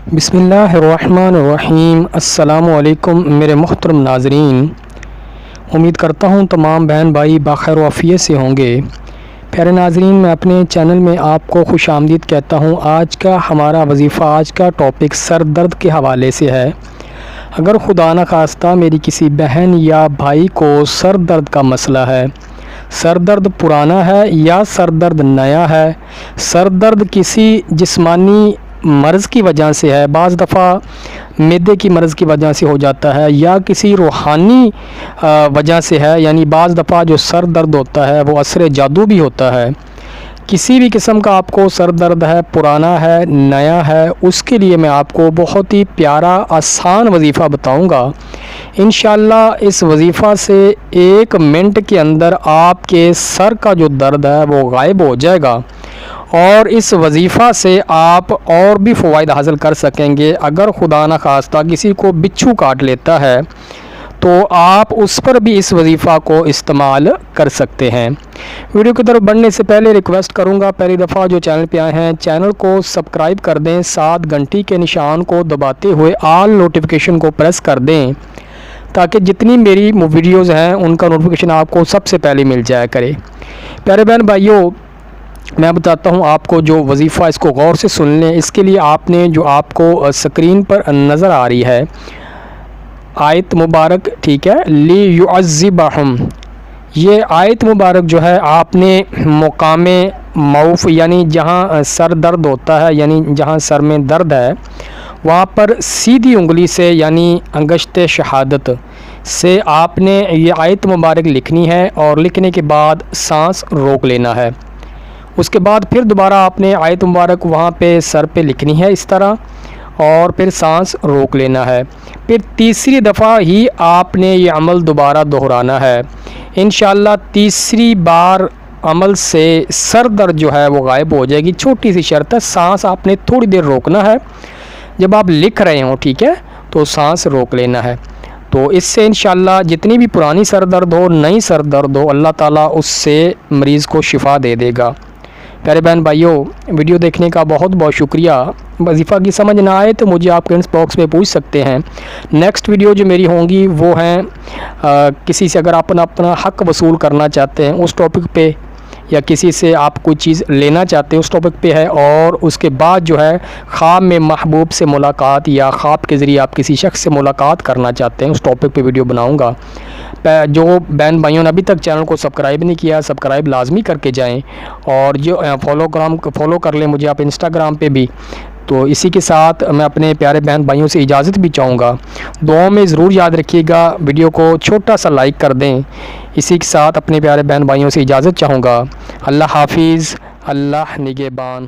बिस्मिल्लाहिर्रहमानिर्रहीम। अस्सलामु अलैकुम मेरे मोहतरम नाज़रीन, उम्मीद करता हूँ तमाम बहन भाई बाखैर वाफ़ियत से होंगे। प्यारे नाज़रीन, मैं अपने चैनल में आपको खुश आमदीद कहता हूँ। आज का हमारा वजीफ़ा, आज का टॉपिक सर दर्द के हवाले से है। अगर खुदा न खास्ता मेरी किसी बहन या भाई को सर दर्द का मसला है, सर दर्द पुराना है या सर दर्द नया है, सर दर्द किसी जिस्मानी मर्ज़ की वजह से है, बाज़ दफ़ा मैदे की मर्ज़ की वजह से हो जाता है, या किसी रूहानी वजह से है, यानी बाज़ दफ़ा जो सर दर्द होता है वो असर जादू भी होता है। किसी भी किस्म का आपको सर दर्द है, पुराना है, नया है, उसके लिए मैं आपको बहुत ही प्यारा आसान वजीफ़ा बताऊंगा। इंशाअल्लाह इस वजीफ़ा से 1 मिनट के अंदर आपके सर का जो दर्द है वो गायब हो जाएगा और इस वजीफ़ा से आप और भी फ़वाइद हासिल कर सकेंगे। अगर खुदा न खास्ता किसी को बिच्छू काट लेता है तो आप उस पर भी इस वजीफ़ा को इस्तेमाल कर सकते हैं। वीडियो की तरफ बढ़ने से पहले रिक्वेस्ट करूंगा, पहली दफ़ा जो चैनल पे आए हैं चैनल को सब्सक्राइब कर दें, साथ घंटी के निशान को दबाते हुए ऑल नोटिफिकेशन को प्रेस कर दें ताकि जितनी मेरी वीडियोज़ हैं उनका नोटिफिकेशन आपको सबसे पहले मिल जाया करे। प्यारे बहन भाइयों, मैं बताता हूँ आपको जो वजीफ़ा, इसको गौर से सुन लें। इसके लिए आपने जो आपको स्क्रीन पर नज़र आ रही है आयत मुबारक, ठीक है, ली युअज़्ज़िबहुम, ये आयत मुबारक जो है आपने मुकामे मौफ़ यानी जहाँ सर दर्द होता है, यानी जहाँ सर में दर्द है वहाँ पर सीधी उंगली से यानी अंगश्त शहादत से आपने ये आयत मुबारक लिखनी है और लिखने के बाद सांस रोक लेना है। उसके बाद फिर दोबारा आपने आयत मुबारक वहाँ पे सर पे लिखनी है इस तरह और फिर सांस रोक लेना है। फिर तीसरी दफ़ा ही आपने ये अमल दोबारा दोहराना है। इंशाअल्लाह तीसरी बार अमल से सर दर्द जो है वो गायब हो जाएगी। छोटी सी शर्त है, सांस आपने थोड़ी देर रोकना है। जब आप लिख रहे हो, ठीक है, तो सांस रोक लेना है। तो इससे इंशाअल्लाह जितनी भी पुरानी सर दर्द हो, नई सर दर्द हो, अल्लाह ताला उससे मरीज़ को शिफा दे देगा। प्यारे बहन भाइयों, वीडियो देखने का बहुत बहुत शुक्रिया। वजीफ़ा की समझ ना आए तो मुझे आप कमेंट्स बॉक्स में पूछ सकते हैं। नेक्स्ट वीडियो जो मेरी होंगी वो हैं किसी से अगर आप अपना हक़ वसूल करना चाहते हैं उस टॉपिक पे, या किसी से आप कोई चीज़ लेना चाहते हैं उस टॉपिक पे है, और उसके बाद जो है ख्वाब में महबूब से मुलाकात या ख्वाब के ज़रिए आप किसी शख्स से मुलाकात करना चाहते हैं उस टॉपिक पे वीडियो बनाऊंगा। जो बहन भाइयों ने अभी तक चैनल को सब्सक्राइब नहीं किया, सब्सक्राइब लाजमी करके जाएं और जो फॉलो कर लें मुझे आप इंस्टाग्राम पे भी। तो इसी के साथ मैं अपने प्यारे बहन भाइयों से इजाज़त भी चाहूँगा। दुआओं में ज़रूर याद रखिएगा, वीडियो को छोटा सा लाइक कर दें। इसी के साथ अपने प्यारे बहन भाइयों से इजाज़त चाहूँगा। अल्लाह हाफिज़, अल्लाह निगहबान।